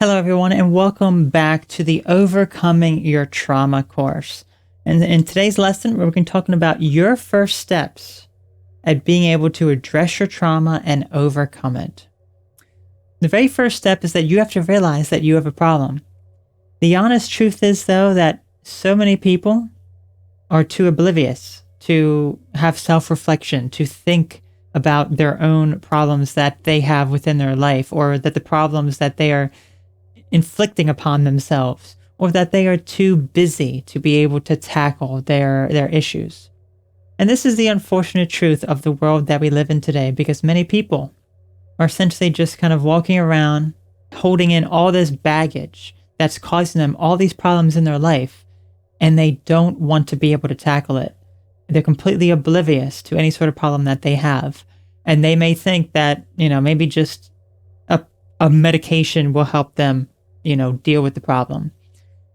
Hello, everyone, and welcome back to the Overcoming Your Trauma course. And in today's lesson, we're going to be talking about your first steps at being able to address your trauma and overcome it. The very first step is that you have to realize that you have a problem. The honest truth is, though, that so many people are too oblivious to have self-reflection, to think about their own problems that they have within their life, or that the problems that they are inflicting upon themselves, or that they are too busy to be able to tackle their issues. And this is the unfortunate truth of the world that we live in today, because many people are essentially just kind of walking around holding in all this baggage that's causing them all these problems in their life, and they don't want to be able to tackle it. They're completely oblivious to any sort of problem that they have. And they may think that, maybe just a medication will help them deal with the problem.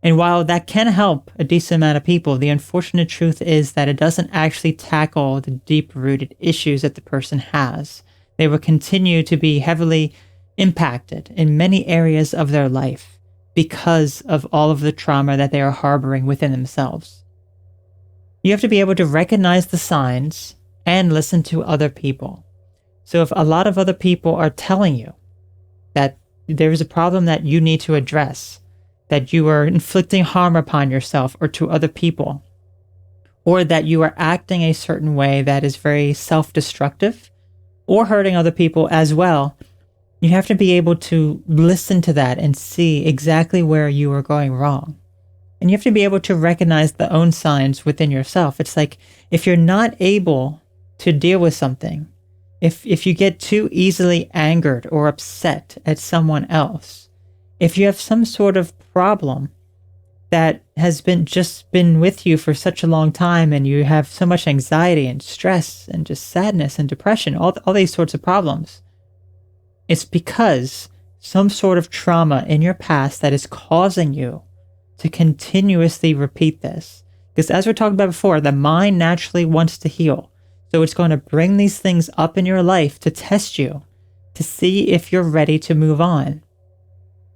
And while that can help a decent amount of people, the unfortunate truth is that it doesn't actually tackle the deep-rooted issues that the person has. They will continue to be heavily impacted in many areas of their life because of all of the trauma that they are harboring within themselves. You have to be able to recognize the signs and listen to other people. So if a lot of other people are telling you that there is a problem that you need to address, that you are inflicting harm upon yourself or to other people, or that you are acting a certain way that is very self-destructive or hurting other people as well, you have to be able to listen to that and see exactly where you are going wrong. And you have to be able to recognize the own signs within yourself. It's like if you're not able to deal with something, if you get too easily angered or upset at someone else, if you have some sort of problem that has been with you for such a long time, and you have so much anxiety and stress and just sadness and depression, all these sorts of problems, it's because some sort of trauma in your past that is causing you to continuously repeat this. Because as we talked about before, the mind naturally wants to heal. So it's going to bring these things up in your life to test you, to see if you're ready to move on.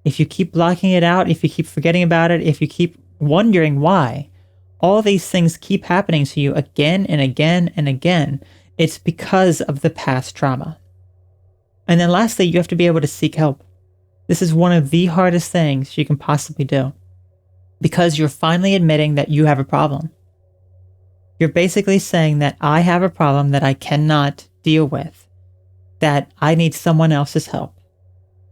If you keep blocking it out, if you keep forgetting about it, if you keep wondering why, all these things keep happening to you again and again and again, it's because of the past trauma. And then lastly, you have to be able to seek help. This is one of the hardest things you can possibly do, because you're finally admitting that you have a problem. You're basically saying that I have a problem that I cannot deal with, that I need someone else's help.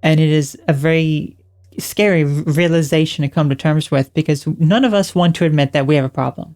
And it is a very scary realization to come to terms with, because none of us want to admit that we have a problem.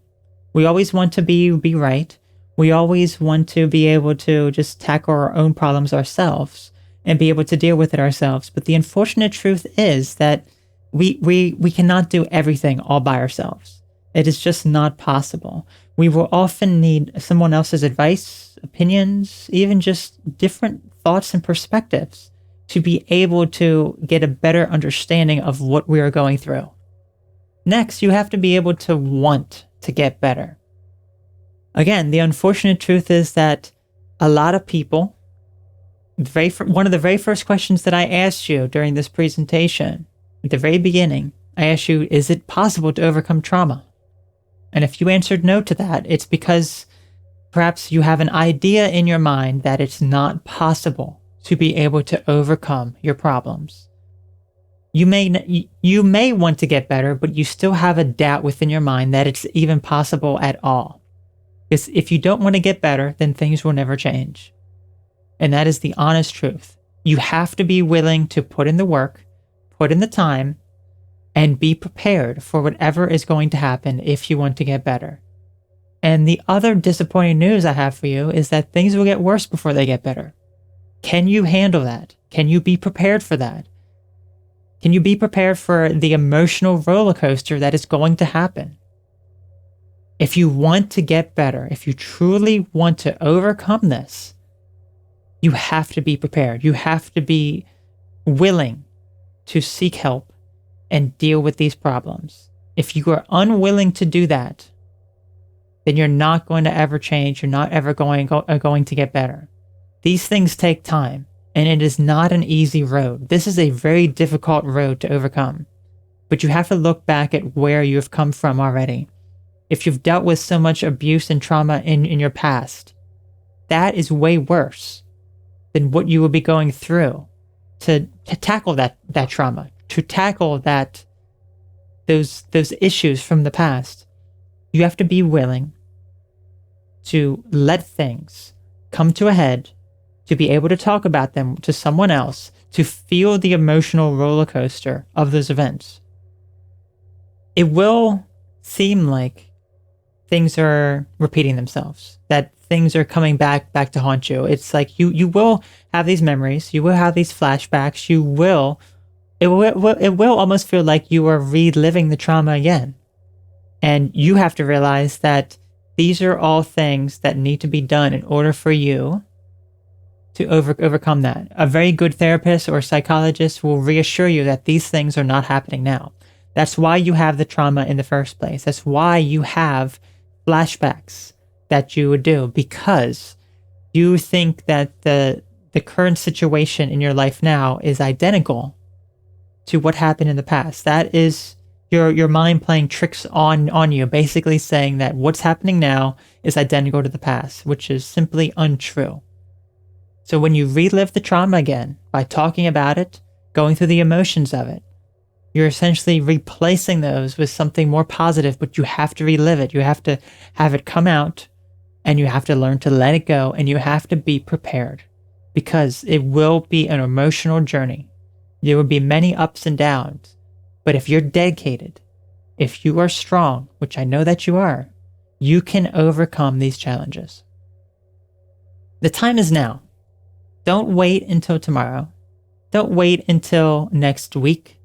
We always want to be right. We always want to be able to just tackle our own problems ourselves and be able to deal with it ourselves. But the unfortunate truth is that we cannot do everything all by ourselves. It is just not possible. We will often need someone else's advice, opinions, even just different thoughts and perspectives to be able to get a better understanding of what we are going through. Next, you have to be able to want to get better. Again, the unfortunate truth is that a lot of people, one of the very first questions that I asked you during this presentation, at the very beginning, I asked you, is it possible to overcome trauma? And if you answered no to that, it's because perhaps you have an idea in your mind that it's not possible to be able to overcome your problems. You may want to get better, but you still have a doubt within your mind that it's even possible at all. Because if you don't want to get better, then things will never change. And that is the honest truth. You have to be willing to put in the work, put in the time, and be prepared for whatever is going to happen if you want to get better. And the other disappointing news I have for you is that things will get worse before they get better. Can you handle that? Can you be prepared for that? Can you be prepared for the emotional roller coaster that is going to happen? If you want to get better, if you truly want to overcome this, you have to be prepared. You have to be willing to seek help and deal with these problems. If you are unwilling to do that, then you're not going to ever change. You're not ever going to get better. These things take time. And it is not an easy road. This is a very difficult road to overcome. But you have to look back at where you have come from already. If you've dealt with so much abuse and trauma in your past, that is way worse than what you will be going through to tackle that trauma, to tackle those issues from the past. You have to be willing to let things come to a head, to be able to talk about them to someone else, to feel the emotional roller coaster of those events. It will seem like things are repeating themselves, that things are coming back to haunt you. It's like you will have these memories, you will have these flashbacks, it will almost feel like you are reliving the trauma again. And you have to realize that these are all things that need to be done in order for you to overcome that. A very good therapist or psychologist will reassure you that these things are not happening now. That's why you have the trauma in the first place. That's why you have flashbacks that you would do, because you think that the current situation in your life now is identical to what happened in the past. That is your mind playing tricks on you, basically saying that what's happening now is identical to the past, which is simply untrue. So when you relive the trauma again by talking about it, going through the emotions of it, you're essentially replacing those with something more positive, but you have to relive it. You have to have it come out, and you have to learn to let it go, and you have to be prepared, because it will be an emotional journey. There will be many ups and downs, but if you're dedicated, if you are strong, which I know that you are, you can overcome these challenges. The time is now. Don't wait until tomorrow. Don't wait until next week.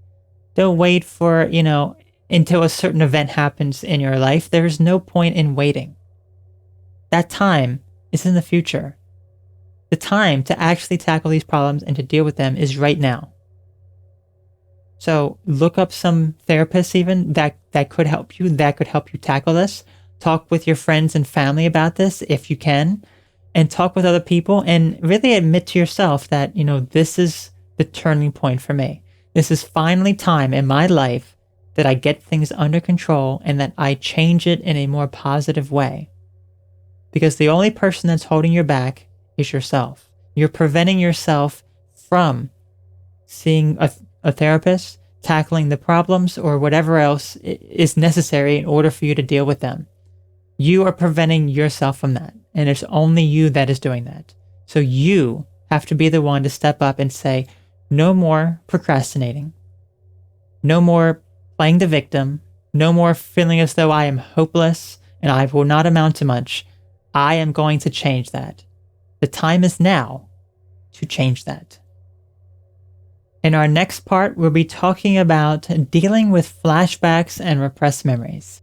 Don't wait for, until a certain event happens in your life. There's no point in waiting. That time is in the future. The time to actually tackle these problems and to deal with them is right now. So look up some therapists even that could help you, tackle this. Talk with your friends and family about this if you can, and talk with other people, and really admit to yourself that, this is the turning point for me. This is finally time in my life that I get things under control and that I change it in a more positive way. Because the only person that's holding you back is yourself. You're preventing yourself from seeing a therapist, tackling the problems, or whatever else is necessary in order for you to deal with them. You are preventing yourself from that, and it's only you that is doing that. So you have to be the one to step up and say, no more procrastinating. No more playing the victim. No more feeling as though I am hopeless and I will not amount to much. I am going to change that. The time is now to change that. In our next part, we'll be talking about dealing with flashbacks and repressed memories.